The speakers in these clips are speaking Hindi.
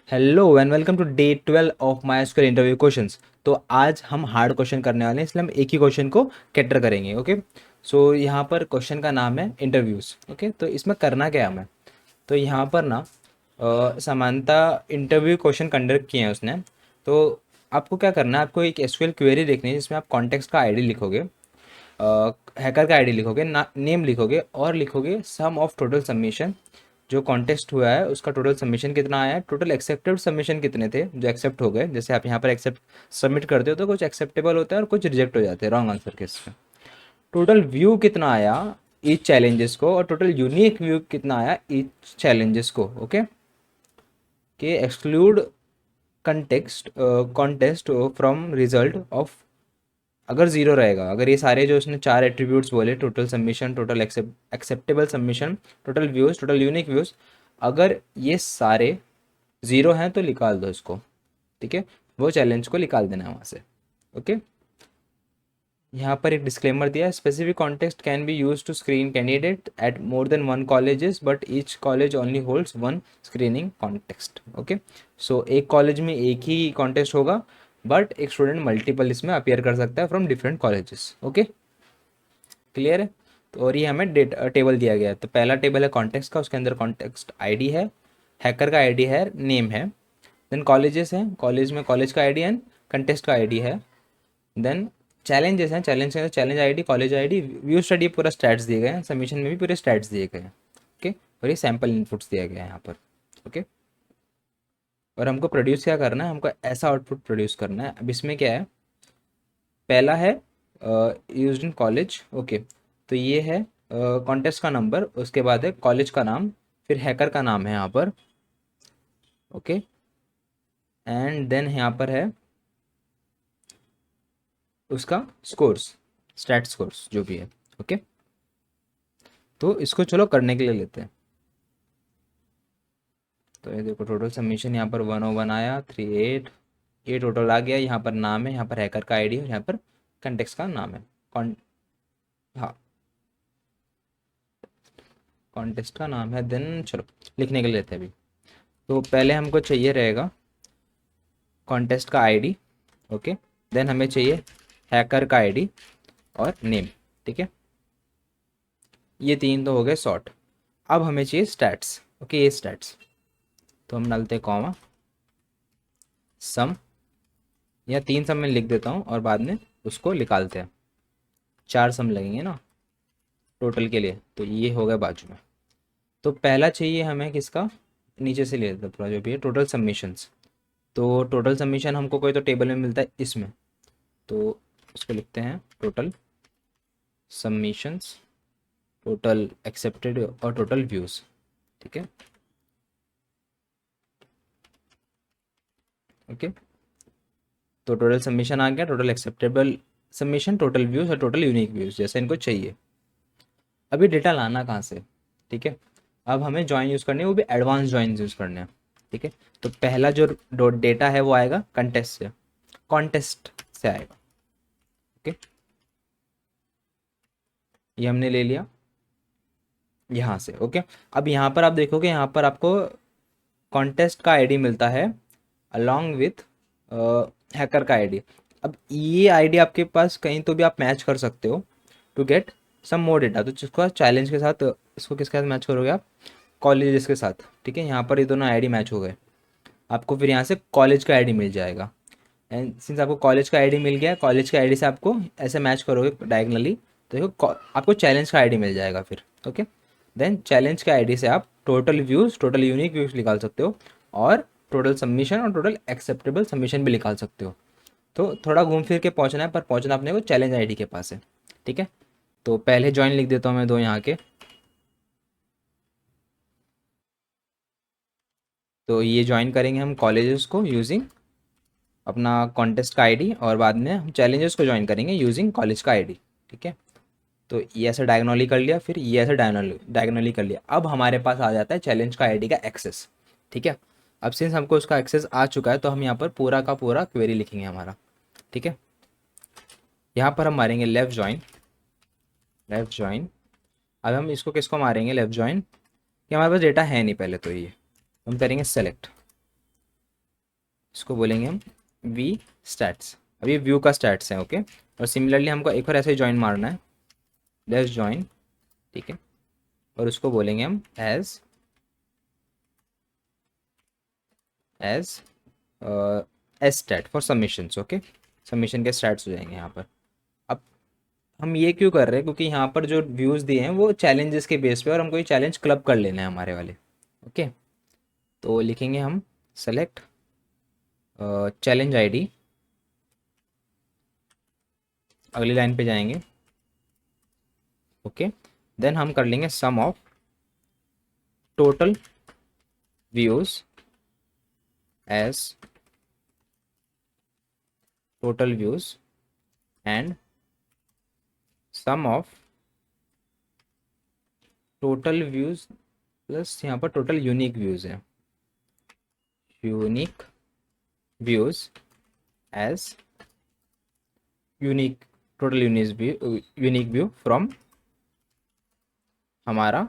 Hello and welcome to day 12 of my square interview questions. तो आज हम हार्ड क्वेश्चन करने वाले हैं, इसलिए हम एक ही क्वेश्चन को कैटर करेंगे। ओके, सो यहाँ पर क्वेश्चन का नाम है इंटरव्यूज़। ओके, तो इसमें करना क्या है हमें, तो यहाँ पर ना समानता इंटरव्यू क्वेश्चन कंडक्ट किए हैं उसने। तो आपको क्या करना है, आपको एक एसक्यूएल क्वेरी देखनी है जिसमें आप कॉन्टेक्स्ट का आईडी लिखोगे, हैकर का आईडी लिखोगे, नेम लिखोगे और लिखोगे सम ऑफ टोटल सबमिशन। जो कॉन्टेस्ट हुआ है उसका टोटल सबमिशन कितना आया है, टोटल एक्सेप्टेड सबमिशन कितने थे जो एक्सेप्ट हो गए। जैसे आप यहाँ पर एक्सेप्ट सबमिट करते हो तो कुछ एक्सेप्टेबल होता है और कुछ रिजेक्ट हो जाते हैं रॉन्ग आंसर के इसमें। टोटल व्यू कितना आया ईच चैलेंजेस को और टोटल यूनिक व्यू कितना आया ईच चैलेंजेस को। ओके, के exclude context contest from result of. अगर जीरो रहेगा, अगर ये सारे जो उसने चार एट्रीब्यूट्स बोले, total submission, total acceptable submission, total views, total unique views, अगर ये सारे ज़ीरो हैं तो निकाल दो इसको। ठीक है, वो चैलेंज को निकाल देना है वहाँ से। ओके, यहाँ पर एक डिस्क्लेमर दिया है, specific context can be use to screen candidate at more than one colleges but each college only holds one screening context. Okay, so एक कॉलेज में एक ही कॉन्टेस्ट होगा बट एक स्टूडेंट मल्टीपल इसमें अपियर कर सकता है from different colleges. Okay, clear है। तो और ये हमें टेबल दिया गया है। तो पहला टेबल है कॉन्टेक्स्ट का, उसके अंदर कॉन्टेक्स्ट आईडी है, हैकर का आईडी है, नेम है। देन कॉलेजेस हैं, कॉलेज में कॉलेज का आईडी एंड कंटेस्ट का आईडी है। देन चैलेंजेस हैं, चैलेंज के अंदर challenge ID, college ID, view study, पूरा स्टैट्स दिए गए हैं, सबमिशन में भी पूरे स्टैट्स दिए गए हैं। ओके, और ये सैम्पल इनपुट्स दिया गया है यहाँ पर। ओके, और हमको प्रोड्यूस क्या करना है, हमको ऐसा आउटपुट प्रोड्यूस करना है। अब इसमें क्या है, पहला है यूज्ड इन कॉलेज। ओके, तो ये है कॉन्टेस्ट का नंबर, उसके बाद है कॉलेज का नाम, फिर हैकर का नाम है यहाँ पर। ओके, एंड देन यहाँ पर है उसका स्कोर्स, स्टैट स्कोर्स जो भी है। ओके, तो इसको चलो करने के लिए लेते हैं। तो ये देखो टोटल सबमिशन यहाँ पर 101 आया, 38 ये टोटल आ गया। यहाँ पर नाम है, यहाँ पर हैकर का आईडी और यहाँ पर कंटेक्स्ट का नाम है। कॉन हाँ, कॉन्टेस्ट का नाम है। देन चलो लिखने के लिए लेते हैं अभी। तो पहले हमको चाहिए रहेगा कॉन्टेस्ट का आईडी। ओके, देन हमें चाहिए हैकर का आईडी और नेम। ठीक है, ये तीन तो हो गए सॉर्ट। अब हमें चाहिए स्टैट्स। ओके, ये स्टैट्स, तो हम डालते कॉमा सम, या तीन सम में लिख देता हूँ और बाद में उसको निकालते हैं। चार सम लगेंगे ना टोटल के लिए, तो ये हो गया बाजू में। तो पहला चाहिए हमें किसका, नीचे से ले लेते हैं पूरा जो भी है, टोटल सबमिशंस। तो टोटल सबमिशन हमको कोई तो टेबल में मिलता है इसमें, तो उसको लिखते हैं टोटल सबमिशंस, टोटल एक्सेप्टेड और टोटल व्यूज़। ठीक है, ओके, तो टोटल सबमिशन आ गया, total acceptable submission, total views और टोटल यूनिक व्यूज़ जैसे इनको चाहिए। अभी डेटा लाना कहाँ से, ठीक है, अब हमें जॉइन यूज़ करने हैं, वो भी एडवांस जॉइन यूज़ करने हैं। ठीक है, तो पहला जो डेटा है वो आएगा कंटेस्ट से, कॉन्टेस्ट से आएगा। ओके, ये हमने ले लिया यहाँ से। ओके, अब यहाँ पर आप देखोगे, यहाँ पर आपको कॉन्टेस्ट का आईडी मिलता है अलॉन्ग विथ हैकर का आईडी। अब ये आईडी आपके पास कहीं तो भी आप मैच कर सकते हो to get some more data. तो जिसको चैलेंज के साथ, इसको किसके साथ मैच करोगे आप, कॉलेजेस के साथ। ठीक है, यहाँ पर ये दोनों आईडी मैच हो गए, आपको फिर यहाँ से कॉलेज का आईडी मिल जाएगा। एंड सिंस आपको कॉलेज का आईडी मिल गया, कॉलेज के आईडी से आपको ऐसे मैच करोगे डायगनली, तो देखो आपको चैलेंज का आईडी मिल जाएगा फिर। ओके, देन चैलेंज के आईडी से आप total views, total unique views निकाल सकते हो और टोटल सबमिशन और टोटल एक्सेप्टेबल सबमिशन भी निकाल सकते हो। तो थोड़ा घूम फिर के पहुंचना है, पर पहुंचना अपने को चैलेंज आईडी के पास है। ठीक है, तो पहले ज्वाइन लिख देता हूँ मैं दो यहाँ के। तो ये ज्वाइन करेंगे हम कॉलेजेस को यूजिंग अपना कॉन्टेस्ट का आईडी, और बाद में हम चैलेंजेस को ज्वाइन करेंगे यूजिंग कॉलेज का आईडी। ठीक है, तो ये ऐसे डायगोनली कर लिया, फिर ये ऐसे डायगोनली कर लिया। अब हमारे पास आ जाता है चैलेंज का आईडी का एक्सेस। ठीक है, अब सिंस हमको उसका एक्सेस आ चुका है तो हम यहाँ पर पूरा का पूरा क्वेरी लिखेंगे हमारा। ठीक है, यहाँ पर हम मारेंगे लेफ्ट ज्वाइन, लेफ्ट ज्वाइन। अब हम इसको किसको मारेंगे लेफ्ट ज्वाइन, कि हमारे पास डेटा है नहीं पहले, तो ये हम करेंगे सेलेक्ट। इसको बोलेंगे हम वी स्टैट्स। अब ये व्यू का स्टैट्स है, ओके। और सिमिलरली हमको एक और ऐसे ज्वाइन मारना है, डैश ज्वाइन, ठीक है। और उसको बोलेंगे हम as S stat for submissions, okay. Submission के स्टैट्स हो जाएंगे यहाँ पर। अब हम ये क्यों कर रहे हैं, क्योंकि यहाँ पर जो व्यूज़ दिए हैं वो चैलेंजेस के बेस पे, और हमको ये चैलेंज क्लब कर लेना है हमारे वाले, ओके। तो लिखेंगे हम सेलेक्ट चैलेंज आईडी, अगली लाइन पे जाएंगे, ओके। देन हम कर लेंगे sum of total views as total views and sum of total views plus यहाँ पर टोटल यूनिक व्यूज़ है, unique views as unique total unique view from हमारा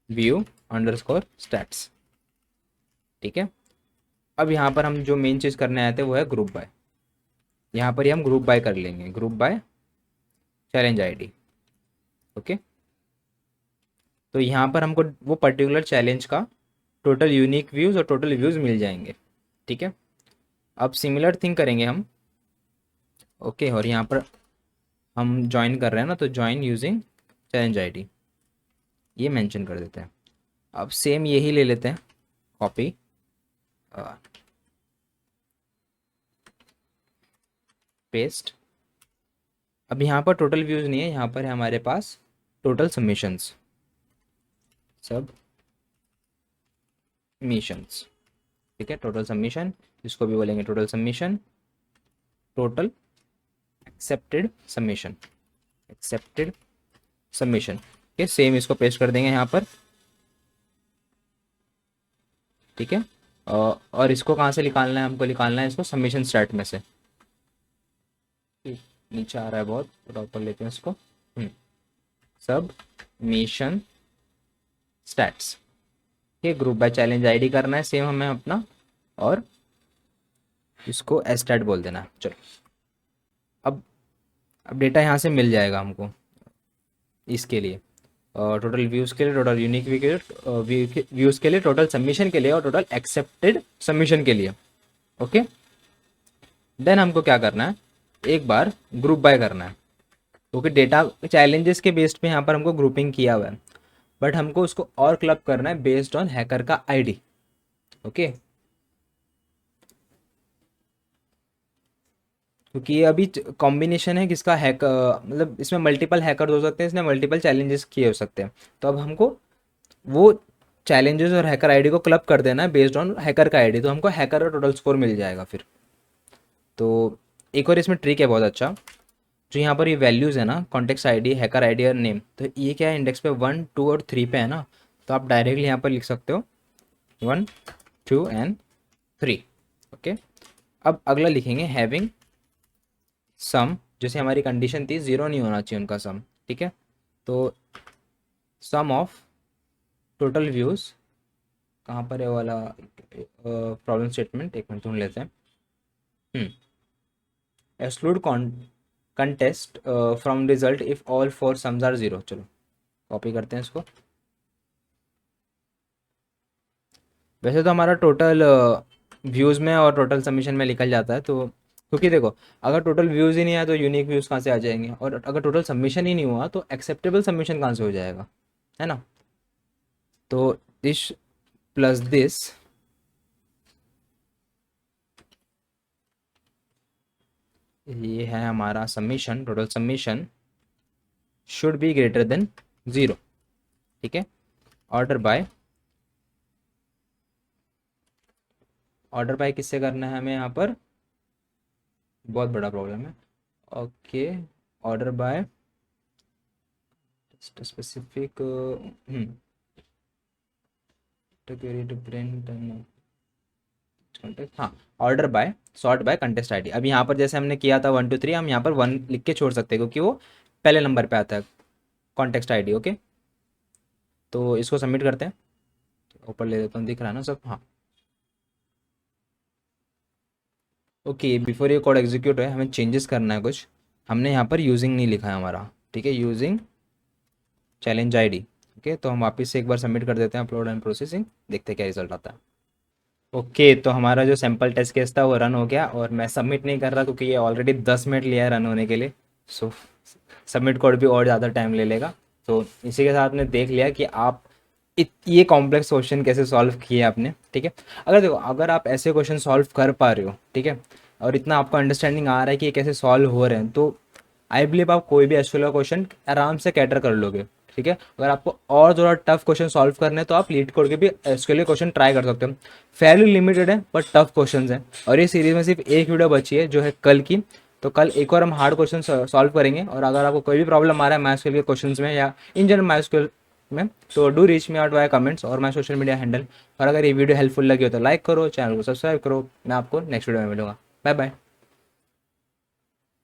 व्यू अंडरस्कोर स्टैट्स, ठीक है। अब यहाँ पर हम जो मेन चीज़ करने आए थे वो है ग्रुप बाय। यहाँ पर ही हम ग्रुप बाय कर लेंगे, group by challenge ID, okay. तो यहाँ पर हमको वो पर्टिकुलर चैलेंज का टोटल यूनिक व्यूज़ और टोटल व्यूज़ मिल जाएंगे, ठीक है। अब सिमिलर थिंग करेंगे हम, ओके। और यहाँ पर हम ज्वाइन कर रहे हैं ना, तो ज्वाइन यूजिंग चैलेंज आईडी ये मेंशन कर देते हैं। अब सेम यही ले लेते हैं, कॉपी, पेस्ट। अब यहाँ पर टोटल व्यूज़ नहीं है, यहाँ पर है हमारे पास टोटल सबमिशंस, ठीक है। टोटल सबमिशन, इसको भी बोलेंगे total submission, total accepted submission के सेम इसको पेस्ट कर देंगे यहाँ पर, ठीक है। और इसको कहाँ से निकालना है, हमको निकालना है इसको सबमिशन स्टार्ट में से। नीचे आ रहा है बहुत, थोड़ा ऊपर लेते हैं इसको, सबमिशन स्टैट्स, ये ग्रुप बाय चैलेंज आईडी करना है सेम हमें अपना, और इसको एस्टैट बोल देना है। चलो अब डेटा यहाँ से मिल जाएगा हमको इसके लिए, टोटल व्यूज़ के लिए, टोटल यूनिक व्यूज़ के लिए, टोटल सबमिशन के लिए, और टोटल एक्सेप्टेड सबमिशन के लिए, ओके। देन हमको क्या करना है, एक बार ग्रुप बाय करना है, क्योंकि डेटा चैलेंजेस के बेस्ड पे यहाँ पर हमको ग्रुपिंग किया हुआ है, बट हमको उसको और क्लब करना है बेस्ड ऑन हैकर का आईडी, ओके। क्योंकि ये अभी कॉम्बिनेशन है किसका, मतलब इसमें मल्टीपल हैकर हो सकते हैं, इसमें मल्टीपल चैलेंजेस किए हो सकते हैं। तो अब हमको वो चैलेंजेस और हैकर आईडी को क्लब कर देना है बेस्ड ऑन हैकर का आईडी, तो हमको हैकर का टोटल स्कोर मिल जाएगा फिर। तो एक और इसमें ट्रिक है बहुत अच्छा, जो यहाँ पर ये वैल्यूज़ है ना, कॉन्टेक्स्ट आईडी, हैकर आईडी और नेम, तो ये क्या है, इंडेक्स पे 1 2 और 3 पे है ना, तो आप डायरेक्टली यहाँ पर लिख सकते हो 1 2 एंड 3, ओके। अब अगला लिखेंगे हैविंग सम, जैसे हमारी कंडीशन थी 0 नहीं होना चाहिए उनका सम, ठीक है। तो सम ऑफ टोटल व्यूज़, कहाँ पर है वो वाला प्रॉब्लम स्टेटमेंट, एक मिनट ढूंढ लेते हैं। Exclude contest from result if all four sums are 0। चलो कॉपी करते हैं इसको। वैसे तो हमारा टोटल व्यूज़ में और टोटल सबमिशन में निकल जाता है, तो क्योंकि देखो अगर टोटल व्यूज़ ही नहीं आया तो यूनिक व्यूज़ कहाँ से आ जाएंगे, और अगर टोटल सबमिशन ही नहीं हुआ तो एक्सेप्टेबल सबमिशन कहाँ से हो जाएगा, है ना। तो दिस प्लस दिस ये है हमारा submission, total submission should be greater than 0, ठीक है। ऑर्डर बाय किससे करना है हमें, यहाँ पर बहुत बड़ा प्रॉब्लम है, ओके। ऑर्डर बाय स्पेसिफिक हाँ, order by sort by contest ID. अब यहाँ पर जैसे हमने किया था 1 2 3, हम यहाँ पर 1 लिख के छोड़ सकते हैं क्योंकि वो पहले नंबर पे आता है कॉन्टेक्स्ट आईडी, ओके। तो इसको सबमिट करते हैं, ऊपर ले देता हूँ, दिख रहा है ना सब, हाँ। ओके, बिफोर ये कोड एग्जीक्यूट है हमें चेंजेस करना है कुछ। हमने यहाँ पर यूजिंग नहीं लिखा है हमारा, ठीक है, यूजिंग चैलेंज आईडी। ओके, तो हम वापस से एक बार सबमिट कर देते हैं, अपलोड एंड प्रोसेसिंग, देखते हैं क्या रिजल्ट आता है। ओके, तो हमारा जो सैम्पल टेस्ट केस था वो रन हो गया, और मैं सबमिट नहीं कर रहा क्योंकि ये ऑलरेडी 10 मिनट लिया है रन होने के लिए। सो सबमिट कोड भी और ज़्यादा टाइम ले लेगा। तो इसी के साथ में देख लिया कि आप ये कॉम्प्लेक्स क्वेश्चन कैसे सॉल्व किए आपने, ठीक है। अगर देखो, अगर आप ऐसे क्वेश्चन सॉल्व कर पा रहे हो, ठीक है, और इतना आपको अंडरस्टैंडिंग आ रहा है कि ये कैसे सॉल्व हो रहे हैं, तो आई बिलीव आप कोई भी एसक्यूएल का क्वेश्चन आराम से कैटर कर लोगे, ठीक है। अगर आपको और थोड़ा टफ क्वेश्चन सॉल्व करने हैं तो आप लीड कोड के भी एसक्यूएल के क्वेश्चन ट्राई कर सकते हो। फेयरली लिमिटेड है बट टफ क्वेश्चन है, और ये सीरीज में सिर्फ एक वीडियो बची है जो है कल की। तो कल एक और हम हार्ड क्वेश्चन सॉल्व करेंगे, और अगर आपको कोई भी प्रॉब्लम आ रहा है माइस्क्यूएल के क्वेश्चंस में या इन जनरल माइस्क्यूएल में, तो do reach me out by comments और माय सोशल मीडिया हैंडल। और अगर ये वीडियो हेल्पफुल लगी हो तो लाइक करो, चैनल को सब्सक्राइब करो। मैं आपको नेक्स्ट वीडियो में मिलूंगा। Bye bye.